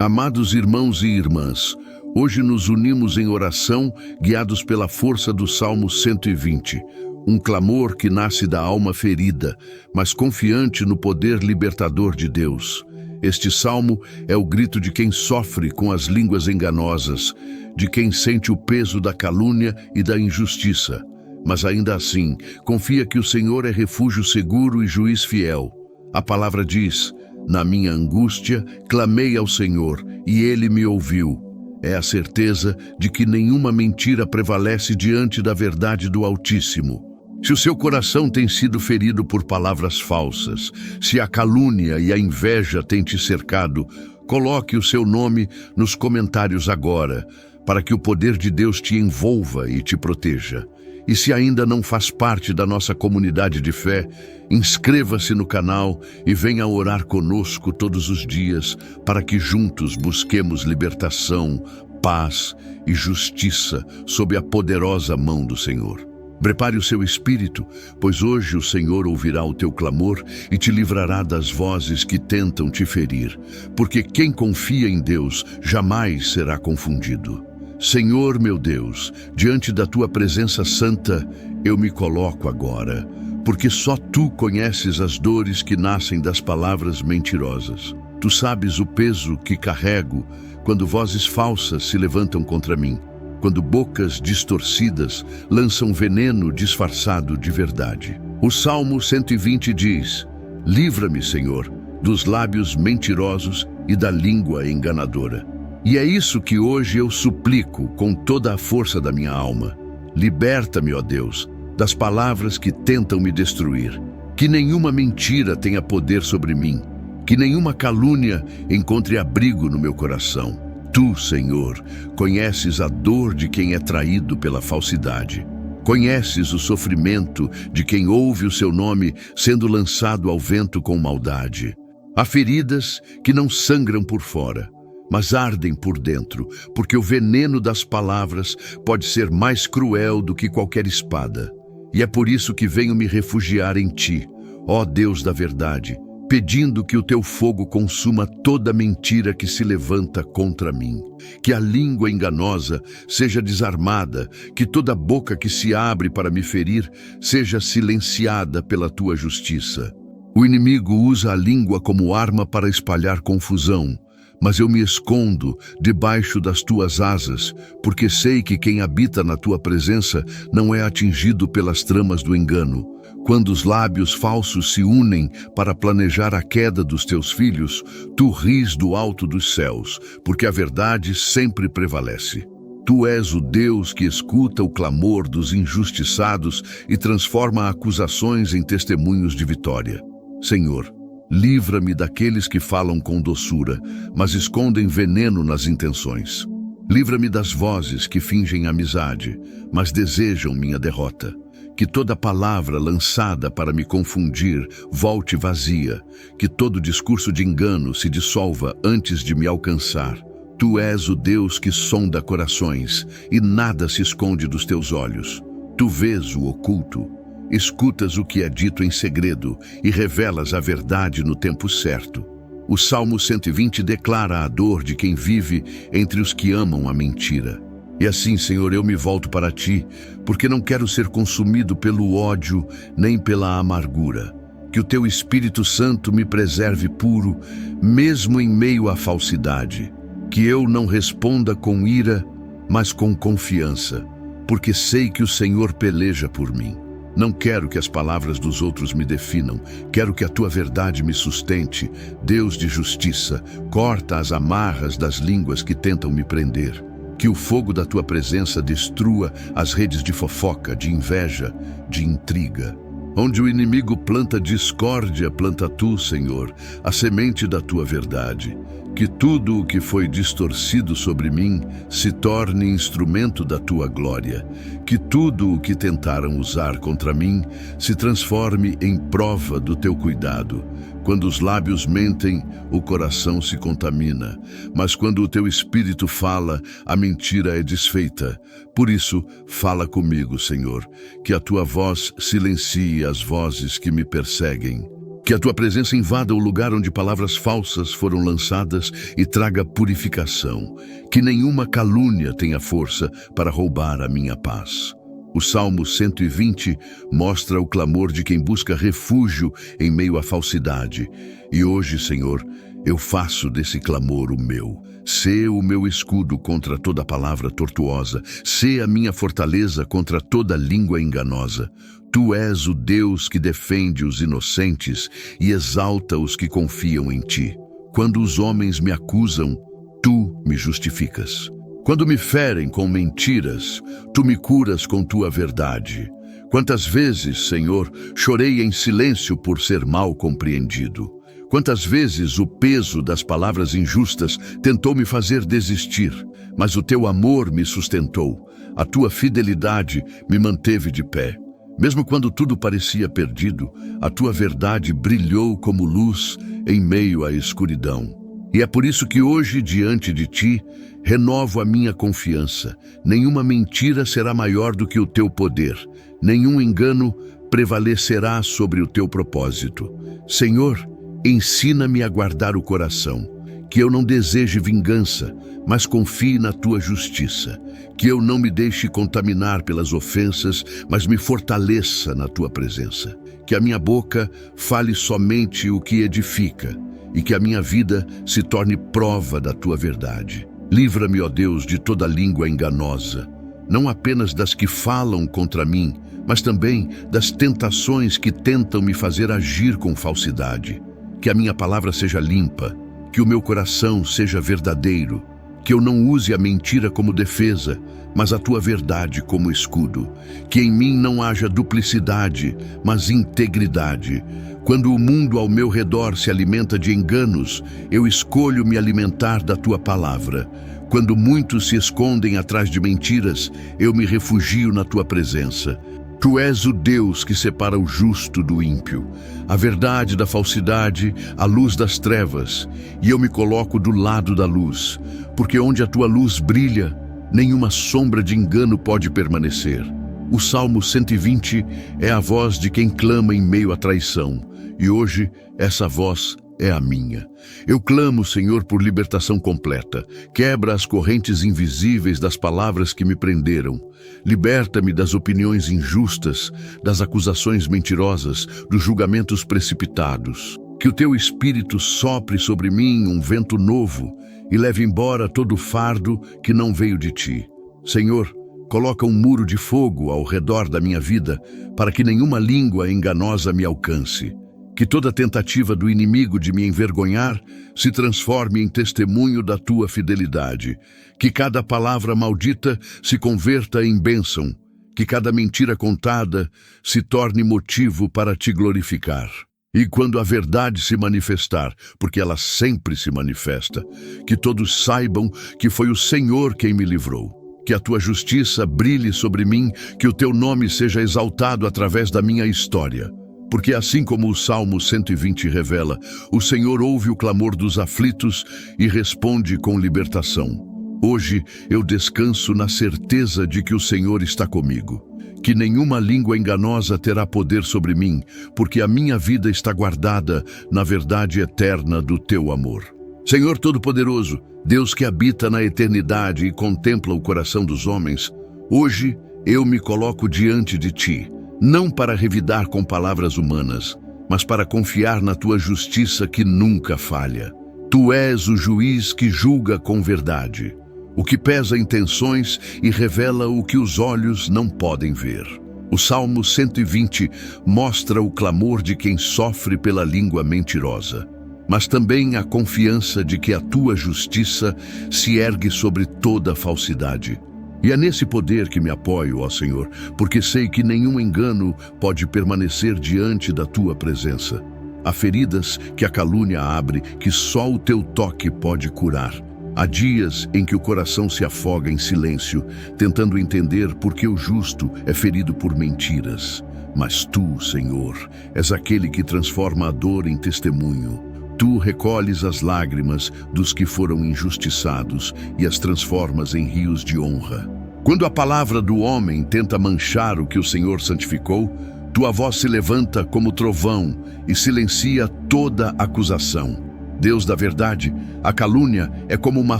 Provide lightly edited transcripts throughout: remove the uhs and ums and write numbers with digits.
Amados irmãos e irmãs, hoje nos unimos em oração, guiados pela força do Salmo 120, um clamor que nasce da alma ferida, mas confiante no poder libertador de Deus. Este salmo é o grito de quem sofre com as línguas enganosas, de quem sente o peso da calúnia e da injustiça, mas ainda assim confia que o Senhor é refúgio seguro e juiz fiel. A palavra diz: na minha angústia, clamei ao Senhor, e Ele me ouviu. É a certeza de que nenhuma mentira prevalece diante da verdade do Altíssimo. Se o seu coração tem sido ferido por palavras falsas, se a calúnia e a inveja têm te cercado, coloque o seu nome nos comentários agora, para que o poder de Deus te envolva e te proteja. E se ainda não faz parte da nossa comunidade de fé, inscreva-se no canal e venha orar conosco todos os dias para que juntos busquemos libertação, paz e justiça sob a poderosa mão do Senhor. Prepare o seu espírito, pois hoje o Senhor ouvirá o teu clamor e te livrará das vozes que tentam te ferir, porque quem confia em Deus jamais será confundido. Senhor meu Deus, diante da tua presença santa, eu me coloco agora, porque só tu conheces as dores que nascem das palavras mentirosas. Tu sabes o peso que carrego quando vozes falsas se levantam contra mim, quando bocas distorcidas lançam veneno disfarçado de verdade. O Salmo 120 diz: livra-me, Senhor, dos lábios mentirosos e da língua enganadora. E é isso que hoje eu suplico com toda a força da minha alma. Liberta-me, ó Deus, das palavras que tentam me destruir. Que nenhuma mentira tenha poder sobre mim. Que nenhuma calúnia encontre abrigo no meu coração. Tu, Senhor, conheces a dor de quem é traído pela falsidade. Conheces o sofrimento de quem ouve o seu nome sendo lançado ao vento com maldade. Há feridas que não sangram por fora, mas ardem por dentro, porque o veneno das palavras pode ser mais cruel do que qualquer espada. E é por isso que venho me refugiar em ti, ó Deus da verdade, pedindo que o teu fogo consuma toda mentira que se levanta contra mim. Que a língua enganosa seja desarmada, que toda boca que se abre para me ferir seja silenciada pela tua justiça. O inimigo usa a língua como arma para espalhar confusão, mas eu me escondo debaixo das tuas asas, porque sei que quem habita na tua presença não é atingido pelas tramas do engano. Quando os lábios falsos se unem para planejar a queda dos teus filhos, tu ris do alto dos céus, porque a verdade sempre prevalece. Tu és o Deus que escuta o clamor dos injustiçados e transforma acusações em testemunhos de vitória. Senhor, livra-me daqueles que falam com doçura, mas escondem veneno nas intenções. Livra-me das vozes que fingem amizade, mas desejam minha derrota. Que toda palavra lançada para me confundir volte vazia, que todo discurso de engano se dissolva antes de me alcançar. Tu és o Deus que sonda corações, e nada se esconde dos teus olhos. Tu vês o oculto. Escutas o que é dito em segredo e revelas a verdade no tempo certo. O Salmo 120 declara a dor de quem vive entre os que amam a mentira. E assim, Senhor, eu me volto para ti, porque não quero ser consumido pelo ódio nem pela amargura. Que o teu Espírito Santo me preserve puro, mesmo em meio à falsidade. Que eu não responda com ira, mas com confiança, porque sei que o Senhor peleja por mim. Não quero que as palavras dos outros me definam, quero que a tua verdade me sustente. Deus de justiça, corta as amarras das línguas que tentam me prender. Que o fogo da tua presença destrua as redes de fofoca, de inveja, de intriga. Onde o inimigo planta discórdia, planta tu, Senhor, a semente da tua verdade. Que tudo o que foi distorcido sobre mim se torne instrumento da tua glória. Que tudo o que tentaram usar contra mim se transforme em prova do teu cuidado. Quando os lábios mentem, o coração se contamina. Mas quando o teu espírito fala, a mentira é desfeita. Por isso, fala comigo, Senhor, que a tua voz silencie as vozes que me perseguem. Que a tua presença invada o lugar onde palavras falsas foram lançadas e traga purificação. Que nenhuma calúnia tenha força para roubar a minha paz. O Salmo 120 mostra o clamor de quem busca refúgio em meio à falsidade. E hoje, Senhor, eu faço desse clamor o meu. Sê o meu escudo contra toda palavra tortuosa. Sê a minha fortaleza contra toda língua enganosa. Tu és o Deus que defende os inocentes e exalta os que confiam em ti. Quando os homens me acusam, tu me justificas. Quando me ferem com mentiras, tu me curas com tua verdade. Quantas vezes, Senhor, chorei em silêncio por ser mal compreendido. Quantas vezes o peso das palavras injustas tentou me fazer desistir, mas o teu amor me sustentou, a tua fidelidade me manteve de pé. Mesmo quando tudo parecia perdido, a tua verdade brilhou como luz em meio à escuridão. E é por isso que hoje, diante de ti, renovo a minha confiança. Nenhuma mentira será maior do que o teu poder. Nenhum engano prevalecerá sobre o teu propósito. Senhor, ensina-me a guardar o coração, que eu não deseje vingança, mas confie na tua justiça. Que eu não me deixe contaminar pelas ofensas, mas me fortaleça na tua presença. Que a minha boca fale somente o que edifica, e que a minha vida se torne prova da tua verdade. Livra-me, ó Deus, de toda língua enganosa, não apenas das que falam contra mim, mas também das tentações que tentam me fazer agir com falsidade. Que a minha palavra seja limpa, que o meu coração seja verdadeiro, que eu não use a mentira como defesa, mas a tua verdade como escudo. Que em mim não haja duplicidade, mas integridade. Quando o mundo ao meu redor se alimenta de enganos, eu escolho me alimentar da tua palavra. Quando muitos se escondem atrás de mentiras, eu me refugio na tua presença. Tu és o Deus que separa o justo do ímpio, a verdade da falsidade, a luz das trevas, e eu me coloco do lado da luz, porque onde a tua luz brilha, nenhuma sombra de engano pode permanecer. O Salmo 120 é a voz de quem clama em meio à traição, e hoje essa voz é a minha. Eu clamo, Senhor, por libertação completa. Quebra as correntes invisíveis das palavras que me prenderam. Liberta-me das opiniões injustas, das acusações mentirosas, dos julgamentos precipitados. Que o teu Espírito sopre sobre mim um vento novo e leve embora todo o fardo que não veio de ti. Senhor, coloca um muro de fogo ao redor da minha vida para que nenhuma língua enganosa me alcance. Que toda tentativa do inimigo de me envergonhar se transforme em testemunho da tua fidelidade. Que cada palavra maldita se converta em bênção. Que cada mentira contada se torne motivo para te glorificar. E quando a verdade se manifestar, porque ela sempre se manifesta, que todos saibam que foi o Senhor quem me livrou. Que a tua justiça brilhe sobre mim, que o teu nome seja exaltado através da minha história. Porque assim como o Salmo 120 revela, o Senhor ouve o clamor dos aflitos e responde com libertação. Hoje eu descanso na certeza de que o Senhor está comigo. Que nenhuma língua enganosa terá poder sobre mim, porque a minha vida está guardada na verdade eterna do teu amor. Senhor Todo-Poderoso, Deus que habita na eternidade e contempla o coração dos homens, hoje eu me coloco diante de ti, não para revidar com palavras humanas, mas para confiar na tua justiça que nunca falha. Tu és o juiz que julga com verdade, o que pesa intenções e revela o que os olhos não podem ver. O Salmo 120 mostra o clamor de quem sofre pela língua mentirosa, mas também a confiança de que a tua justiça se ergue sobre toda falsidade. E é nesse poder que me apoio, ó Senhor, porque sei que nenhum engano pode permanecer diante da tua presença. Há feridas que a calúnia abre, que só o teu toque pode curar. Há dias em que o coração se afoga em silêncio, tentando entender por que o justo é ferido por mentiras. Mas tu, Senhor, és aquele que transforma a dor em testemunho. Tu recolhes as lágrimas dos que foram injustiçados e as transformas em rios de honra. Quando a palavra do homem tenta manchar o que o Senhor santificou, Tua voz se levanta como trovão e silencia toda acusação. Deus da verdade, a calúnia é como uma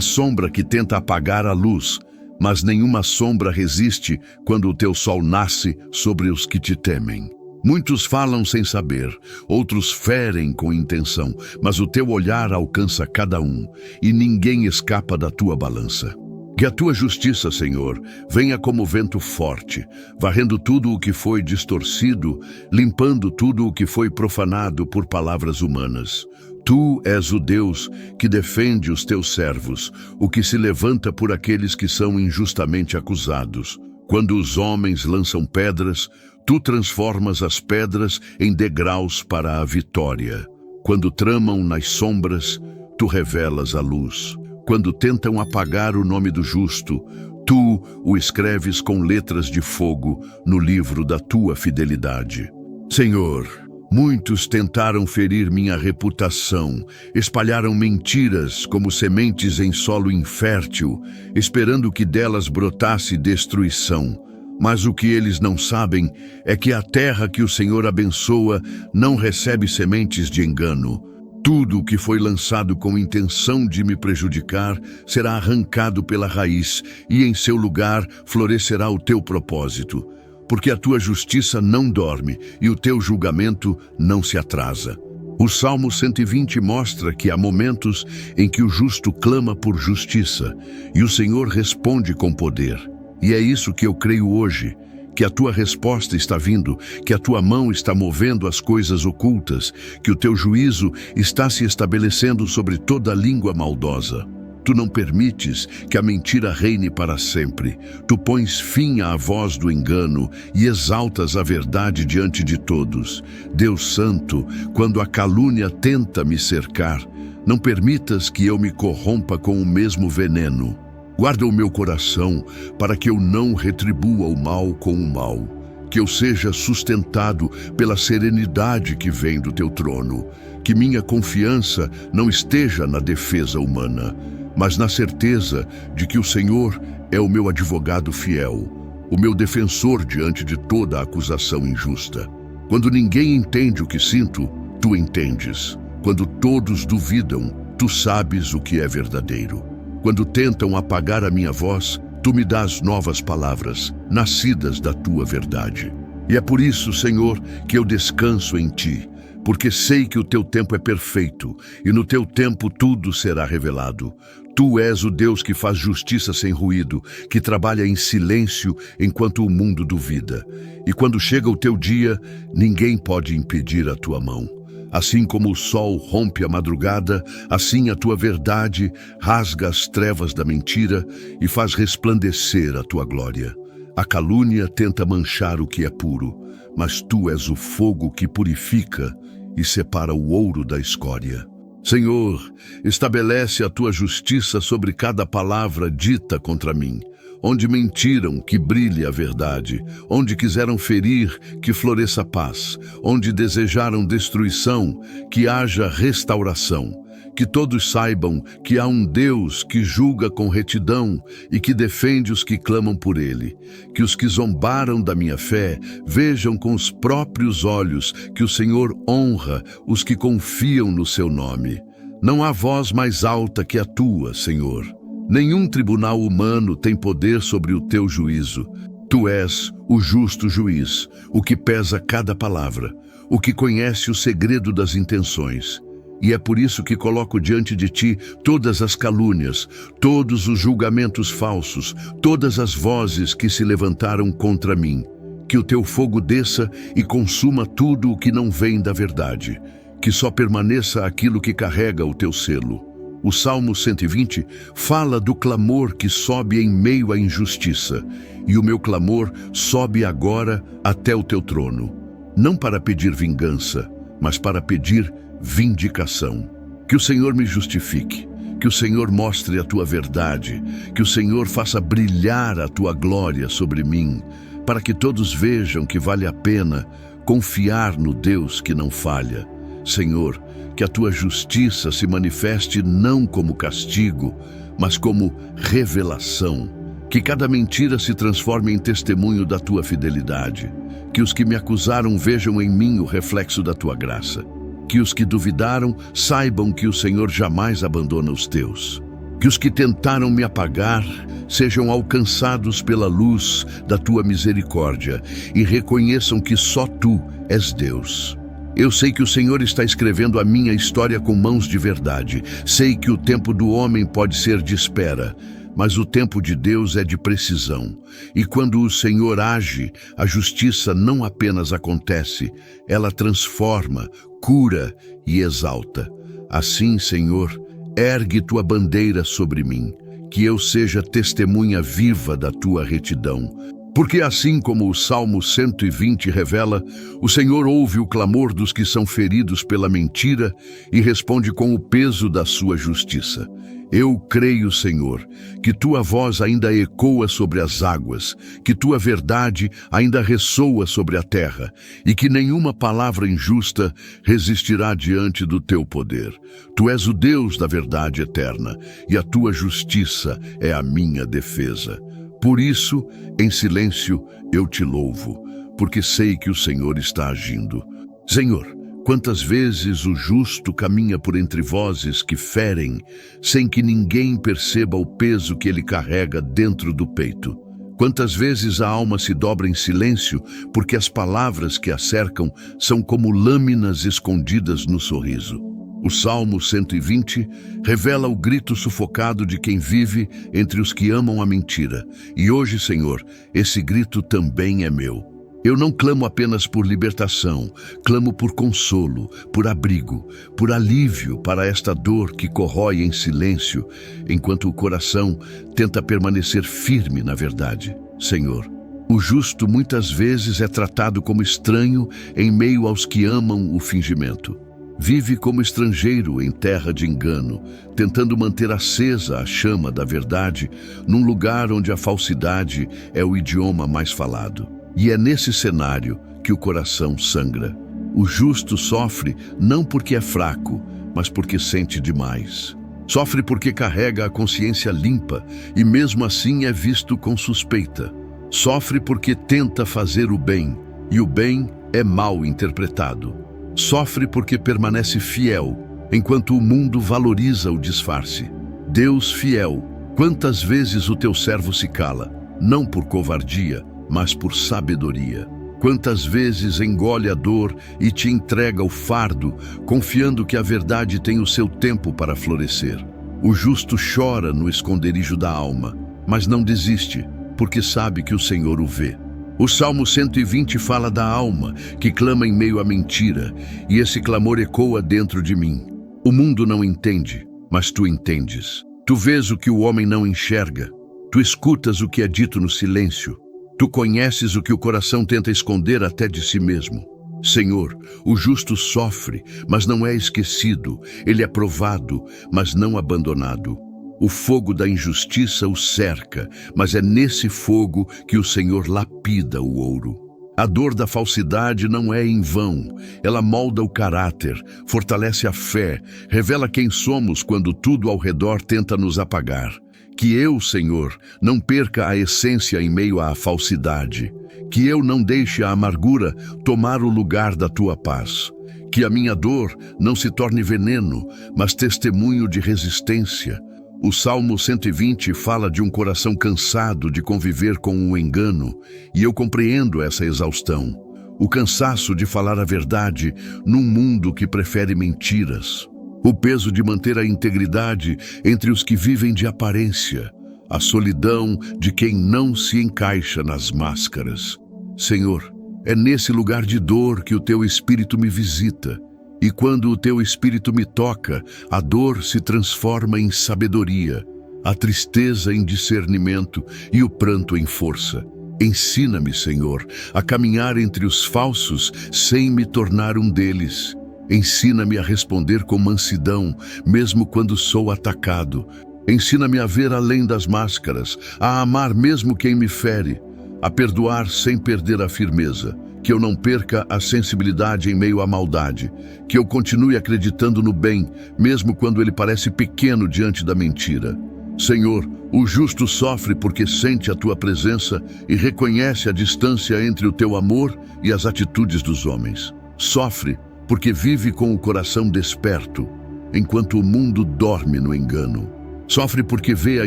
sombra que tenta apagar a luz, mas nenhuma sombra resiste quando o teu sol nasce sobre os que te temem. Muitos falam sem saber, outros ferem com intenção, mas o teu olhar alcança cada um, e ninguém escapa da tua balança. Que a tua justiça, Senhor, venha como vento forte, varrendo tudo o que foi distorcido, limpando tudo o que foi profanado por palavras humanas. Tu és o Deus que defende os teus servos, o que se levanta por aqueles que são injustamente acusados. Quando os homens lançam pedras, tu transformas as pedras em degraus para a vitória. Quando tramam nas sombras, tu revelas a luz. Quando tentam apagar o nome do justo, tu o escreves com letras de fogo no livro da tua fidelidade. Senhor, muitos tentaram ferir minha reputação, espalharam mentiras como sementes em solo infértil, esperando que delas brotasse destruição. Mas o que eles não sabem é que a terra que o Senhor abençoa não recebe sementes de engano. Tudo o que foi lançado com intenção de me prejudicar será arrancado pela raiz, e em seu lugar florescerá o teu propósito. Porque a tua justiça não dorme e o teu julgamento não se atrasa. O Salmo 120 mostra que há momentos em que o justo clama por justiça e o Senhor responde com poder. E é isso que eu creio hoje, que a tua resposta está vindo, que a tua mão está movendo as coisas ocultas, que o teu juízo está se estabelecendo sobre toda a língua maldosa. Tu não permites que a mentira reine para sempre. Tu pões fim à voz do engano e exaltas a verdade diante de todos. Deus Santo, quando a calúnia tenta me cercar, não permitas que eu me corrompa com o mesmo veneno. Guarda o meu coração para que eu não retribua o mal com o mal, que eu seja sustentado pela serenidade que vem do teu trono, que minha confiança não esteja na defesa humana, mas na certeza de que o Senhor é o meu advogado fiel, o meu defensor diante de toda acusação injusta. Quando ninguém entende o que sinto, tu entendes. Quando todos duvidam, tu sabes o que é verdadeiro. Quando tentam apagar a minha voz, tu me dás novas palavras, nascidas da tua verdade. E é por isso, Senhor, que eu descanso em ti, porque sei que o teu tempo é perfeito, e no teu tempo tudo será revelado. Tu és o Deus que faz justiça sem ruído, que trabalha em silêncio enquanto o mundo duvida. E quando chega o teu dia, ninguém pode impedir a tua mão. Assim como o sol rompe a madrugada, assim a tua verdade rasga as trevas da mentira e faz resplandecer a tua glória. A calúnia tenta manchar o que é puro, mas tu és o fogo que purifica e separa o ouro da escória. Senhor, estabelece a tua justiça sobre cada palavra dita contra mim. Onde mentiram, que brilhe a verdade. Onde quiseram ferir, que floresça a paz. Onde desejaram destruição, que haja restauração. Que todos saibam que há um Deus que julga com retidão e que defende os que clamam por Ele. Que os que zombaram da minha fé vejam com os próprios olhos que o Senhor honra os que confiam no seu nome. Não há voz mais alta que a tua, Senhor. Nenhum tribunal humano tem poder sobre o teu juízo. Tu és o justo juiz, o que pesa cada palavra, o que conhece o segredo das intenções. E é por isso que coloco diante de ti todas as calúnias, todos os julgamentos falsos, todas as vozes que se levantaram contra mim. Que o teu fogo desça e consuma tudo o que não vem da verdade. Que só permaneça aquilo que carrega o teu selo. O Salmo 120 fala do clamor que sobe em meio à injustiça, e o meu clamor sobe agora até o teu trono, não para pedir vingança, mas para pedir vindicação. Que o Senhor me justifique, que o Senhor mostre a tua verdade, que o Senhor faça brilhar a tua glória sobre mim, para que todos vejam que vale a pena confiar no Deus que não falha. Senhor, que a tua justiça se manifeste não como castigo, mas como revelação. Que cada mentira se transforme em testemunho da tua fidelidade. Que os que me acusaram vejam em mim o reflexo da tua graça. Que os que duvidaram saibam que o Senhor jamais abandona os teus. Que os que tentaram me apagar sejam alcançados pela luz da tua misericórdia e reconheçam que só tu és Deus. Eu sei que o Senhor está escrevendo a minha história com mãos de verdade. Sei que o tempo do homem pode ser de espera, mas o tempo de Deus é de precisão. E quando o Senhor age, a justiça não apenas acontece, ela transforma, cura e exalta. Assim, Senhor, ergue tua bandeira sobre mim, que eu seja testemunha viva da tua retidão. Porque assim como o Salmo 120 revela, o Senhor ouve o clamor dos que são feridos pela mentira e responde com o peso da sua justiça. Eu creio, Senhor, que tua voz ainda ecoa sobre as águas, que tua verdade ainda ressoa sobre a terra e que nenhuma palavra injusta resistirá diante do teu poder. Tu és o Deus da verdade eterna e a tua justiça é a minha defesa. Por isso, em silêncio, eu te louvo, porque sei que o Senhor está agindo. Senhor, quantas vezes o justo caminha por entre vozes que ferem, sem que ninguém perceba o peso que ele carrega dentro do peito. Quantas vezes a alma se dobra em silêncio, porque as palavras que a cercam são como lâminas escondidas no sorriso. O Salmo 120 revela o grito sufocado de quem vive entre os que amam a mentira. E hoje, Senhor, esse grito também é meu. Eu não clamo apenas por libertação, clamo por consolo, por abrigo, por alívio para esta dor que corrói em silêncio, enquanto o coração tenta permanecer firme na verdade. Senhor, o justo muitas vezes é tratado como estranho em meio aos que amam o fingimento. Vive como estrangeiro em terra de engano, tentando manter acesa a chama da verdade num lugar onde a falsidade é o idioma mais falado. E é nesse cenário que o coração sangra. O justo sofre não porque é fraco, mas porque sente demais. Sofre porque carrega a consciência limpa e mesmo assim é visto com suspeita. Sofre porque tenta fazer o bem e o bem é mal interpretado. Sofre porque permanece fiel, enquanto o mundo valoriza o disfarce. Deus fiel, quantas vezes o teu servo se cala, não por covardia, mas por sabedoria. Quantas vezes engole a dor e te entrega o fardo, confiando que a verdade tem o seu tempo para florescer. O justo chora no esconderijo da alma, mas não desiste, porque sabe que o Senhor o vê. O Salmo 120 fala da alma, que clama em meio à mentira, e esse clamor ecoa dentro de mim. O mundo não entende, mas tu entendes. Tu vês o que o homem não enxerga. Tu escutas o que é dito no silêncio. Tu conheces o que o coração tenta esconder até de si mesmo. Senhor, o justo sofre, mas não é esquecido. Ele é provado, mas não abandonado. O fogo da injustiça o cerca, mas é nesse fogo que o Senhor lapida o ouro. A dor da falsidade não é em vão. Ela molda o caráter, fortalece a fé, revela quem somos quando tudo ao redor tenta nos apagar. Que eu, Senhor, não perca a essência em meio à falsidade. Que eu não deixe a amargura tomar o lugar da tua paz. Que a minha dor não se torne veneno, mas testemunho de resistência. O Salmo 120 fala de um coração cansado de conviver com o engano, e eu compreendo essa exaustão. O cansaço de falar a verdade num mundo que prefere mentiras. O peso de manter a integridade entre os que vivem de aparência. A solidão de quem não se encaixa nas máscaras. Senhor, é nesse lugar de dor que o teu Espírito me visita. E quando o teu Espírito me toca, a dor se transforma em sabedoria, a tristeza em discernimento e o pranto em força. Ensina-me, Senhor, a caminhar entre os falsos sem me tornar um deles. Ensina-me a responder com mansidão, mesmo quando sou atacado. Ensina-me a ver além das máscaras, a amar mesmo quem me fere, a perdoar sem perder a firmeza. Que eu não perca a sensibilidade em meio à maldade, que eu continue acreditando no bem, mesmo quando ele parece pequeno diante da mentira. Senhor, o justo sofre porque sente a tua presença e reconhece a distância entre o teu amor e as atitudes dos homens. Sofre porque vive com o coração desperto, enquanto o mundo dorme no engano. Sofre porque vê a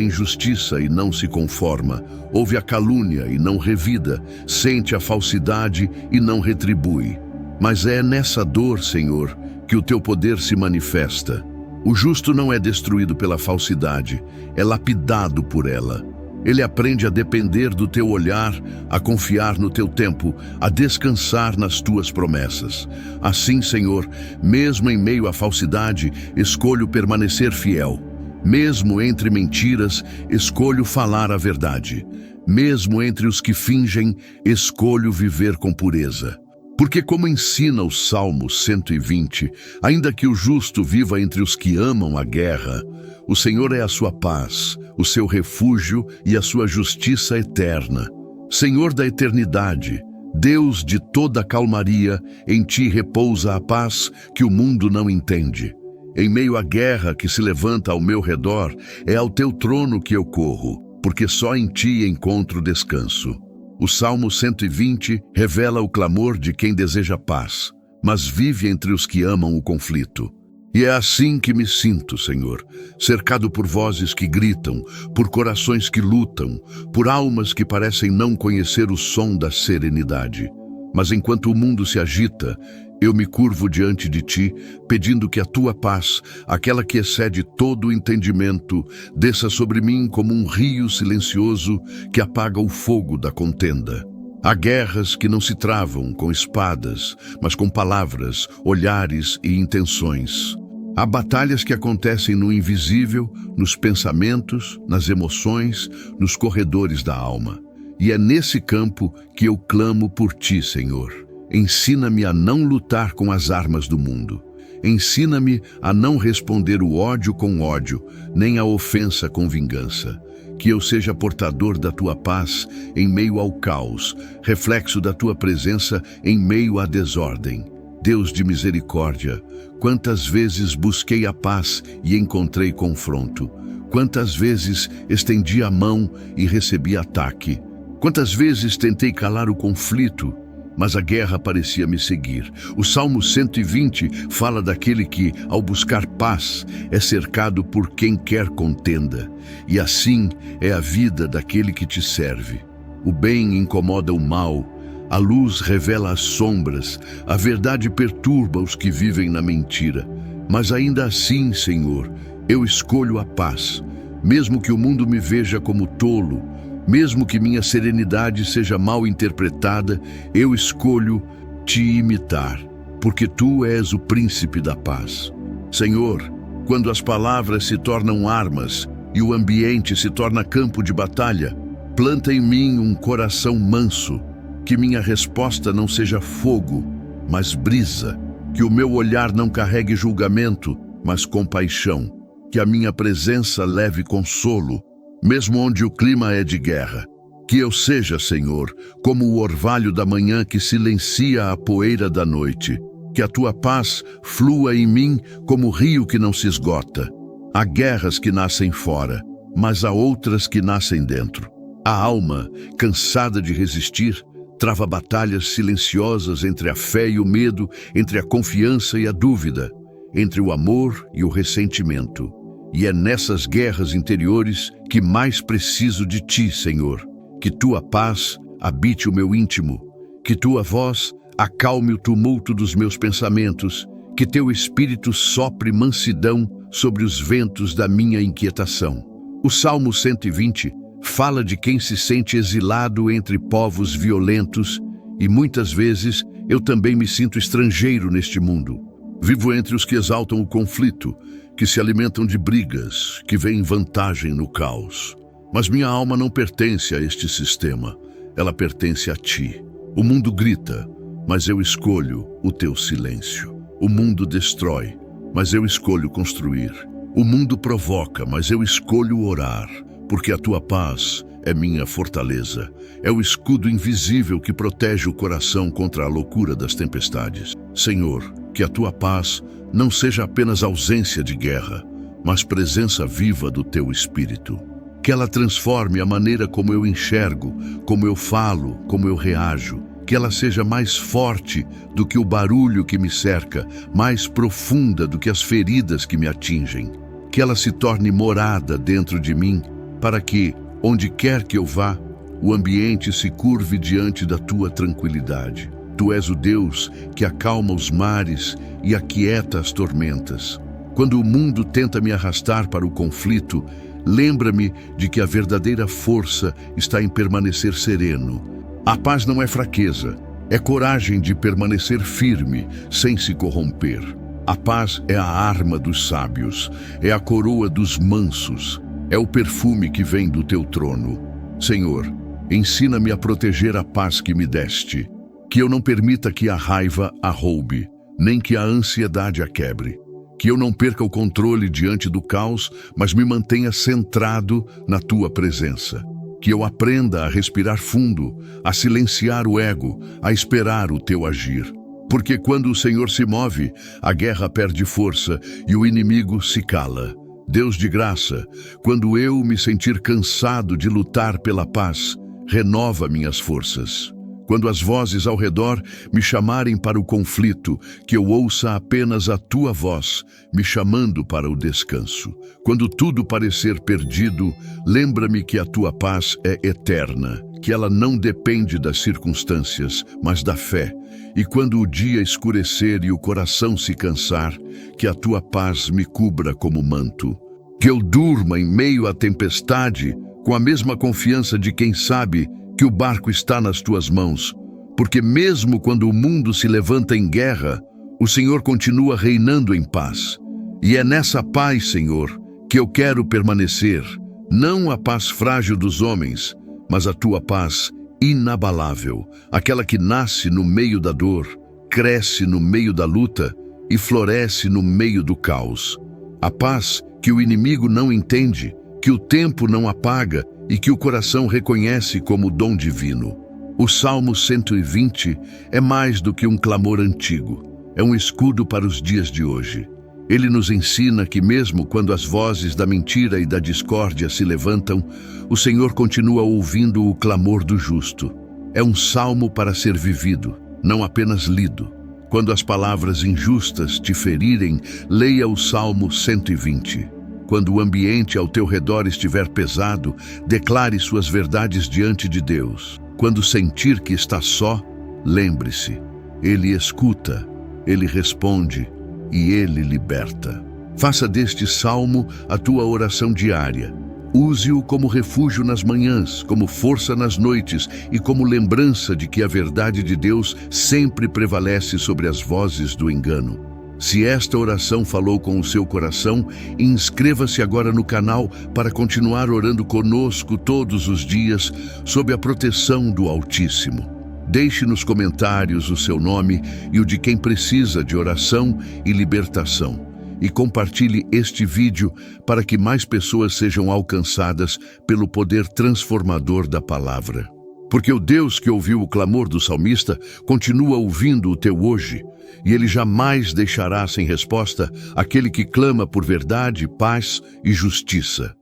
injustiça e não se conforma, ouve a calúnia e não revida, sente a falsidade e não retribui. Mas é nessa dor, Senhor, que o teu poder se manifesta. O justo não é destruído pela falsidade, é lapidado por ela. Ele aprende a depender do teu olhar, a confiar no teu tempo, a descansar nas tuas promessas. Assim, Senhor, mesmo em meio à falsidade, escolho permanecer fiel. Mesmo entre mentiras, escolho falar a verdade. Mesmo entre os que fingem, escolho viver com pureza. Porque como ensina o Salmo 120, ainda que o justo viva entre os que amam a guerra, o Senhor é a sua paz, o seu refúgio e a sua justiça eterna. Senhor da eternidade, Deus de toda calmaria, em ti repousa a paz que o mundo não entende. Em meio à guerra que se levanta ao meu redor, é ao teu trono que eu corro, porque só em ti encontro descanso. O Salmo 120 revela o clamor de quem deseja paz, mas vive entre os que amam o conflito. E é assim que me sinto, Senhor, cercado por vozes que gritam, por corações que lutam, por almas que parecem não conhecer o som da serenidade. Mas enquanto o mundo se agita, eu me curvo diante de ti, pedindo que a tua paz, aquela que excede todo o entendimento, desça sobre mim como um rio silencioso que apaga o fogo da contenda. Há guerras que não se travam com espadas, mas com palavras, olhares e intenções. Há batalhas que acontecem no invisível, nos pensamentos, nas emoções, nos corredores da alma. E é nesse campo que eu clamo por ti, Senhor. Ensina-me a não lutar com as armas do mundo. Ensina-me a não responder o ódio com ódio, nem a ofensa com vingança. Que eu seja portador da tua paz em meio ao caos, reflexo da tua presença em meio à desordem. Deus de misericórdia, quantas vezes busquei a paz e encontrei confronto. Quantas vezes estendi a mão e recebi ataque. Quantas vezes tentei calar o conflito, mas a guerra parecia me seguir. O Salmo 120 fala daquele que, ao buscar paz, é cercado por quem quer contenda. E assim é a vida daquele que te serve. O bem incomoda o mal, a luz revela as sombras, a verdade perturba os que vivem na mentira. Mas ainda assim, Senhor, eu escolho a paz. Mesmo que o mundo me veja como tolo, mesmo que minha serenidade seja mal interpretada, eu escolho te imitar, porque tu és o príncipe da paz. Senhor, quando as palavras se tornam armas e o ambiente se torna campo de batalha, planta em mim um coração manso, que minha resposta não seja fogo, mas brisa, que o meu olhar não carregue julgamento, mas compaixão, que a minha presença leve consolo, mesmo onde o clima é de guerra. Que eu seja, Senhor, como o orvalho da manhã que silencia a poeira da noite. Que a tua paz flua em mim como o rio que não se esgota. Há guerras que nascem fora, mas há outras que nascem dentro. A alma, cansada de resistir, trava batalhas silenciosas entre a fé e o medo, entre a confiança e a dúvida, entre o amor e o ressentimento. E é nessas guerras interiores que mais preciso de ti, Senhor. Que tua paz habite o meu íntimo, que tua voz acalme o tumulto dos meus pensamentos, que teu espírito sopre mansidão sobre os ventos da minha inquietação. O Salmo 120 fala de quem se sente exilado entre povos violentos e muitas vezes eu também me sinto estrangeiro neste mundo. Vivo entre os que exaltam o conflito, que se alimentam de brigas, que veem vantagem no caos. Mas minha alma não pertence a este sistema, ela pertence a ti. O mundo grita, mas eu escolho o teu silêncio. O mundo destrói, mas eu escolho construir. O mundo provoca, mas eu escolho orar, porque a tua paz é minha fortaleza. É o escudo invisível que protege o coração contra a loucura das tempestades. Senhor, que a tua paz não seja apenas ausência de guerra, mas presença viva do teu Espírito. Que ela transforme a maneira como eu enxergo, como eu falo, como eu reajo. Que ela seja mais forte do que o barulho que me cerca, mais profunda do que as feridas que me atingem. Que ela se torne morada dentro de mim, para que, onde quer que eu vá, o ambiente se curve diante da tua tranquilidade. Tu és o Deus que acalma os mares e aquieta as tormentas. Quando o mundo tenta me arrastar para o conflito, lembra-me de que a verdadeira força está em permanecer sereno. A paz não é fraqueza, é coragem de permanecer firme, sem se corromper. A paz é a arma dos sábios, é a coroa dos mansos, é o perfume que vem do teu trono. Senhor, ensina-me a proteger a paz que me deste, que eu não permita que a raiva a roube, nem que a ansiedade a quebre. Que eu não perca o controle diante do caos, mas me mantenha centrado na tua presença. Que eu aprenda a respirar fundo, a silenciar o ego, a esperar o teu agir. Porque quando o Senhor se move, a guerra perde força e o inimigo se cala. Deus de graça, quando eu me sentir cansado de lutar pela paz, renova minhas forças. Quando as vozes ao redor me chamarem para o conflito, que eu ouça apenas a tua voz, me chamando para o descanso. Quando tudo parecer perdido, lembra-me que a tua paz é eterna, que ela não depende das circunstâncias, mas da fé. E quando o dia escurecer e o coração se cansar, que a tua paz me cubra como manto. Que eu durma em meio à tempestade, com a mesma confiança de quem sabe que o barco está nas tuas mãos, porque mesmo quando o mundo se levanta em guerra, o Senhor continua reinando em paz. E é nessa paz, Senhor, que eu quero permanecer, não a paz frágil dos homens, mas a tua paz inabalável, aquela que nasce no meio da dor, cresce no meio da luta e floresce no meio do caos. A paz que o inimigo não entende, que o tempo não apaga e que o coração reconhece como dom divino. O Salmo 120 é mais do que um clamor antigo, é um escudo para os dias de hoje. Ele nos ensina que mesmo quando as vozes da mentira e da discórdia se levantam, o Senhor continua ouvindo o clamor do justo. É um salmo para ser vivido, não apenas lido. Quando as palavras injustas te ferirem, leia o Salmo 120. Quando o ambiente ao teu redor estiver pesado, declare suas verdades diante de Deus. Quando sentir que está só, lembre-se, Ele escuta, Ele responde e Ele liberta. Faça deste salmo a tua oração diária. Use-o como refúgio nas manhãs, como força nas noites e como lembrança de que a verdade de Deus sempre prevalece sobre as vozes do engano. Se esta oração falou com o seu coração, inscreva-se agora no canal para continuar orando conosco todos os dias sob a proteção do Altíssimo. Deixe nos comentários o seu nome e o de quem precisa de oração e libertação. E compartilhe este vídeo para que mais pessoas sejam alcançadas pelo poder transformador da palavra. Porque o Deus que ouviu o clamor do salmista continua ouvindo o teu hoje, e Ele jamais deixará sem resposta aquele que clama por verdade, paz e justiça.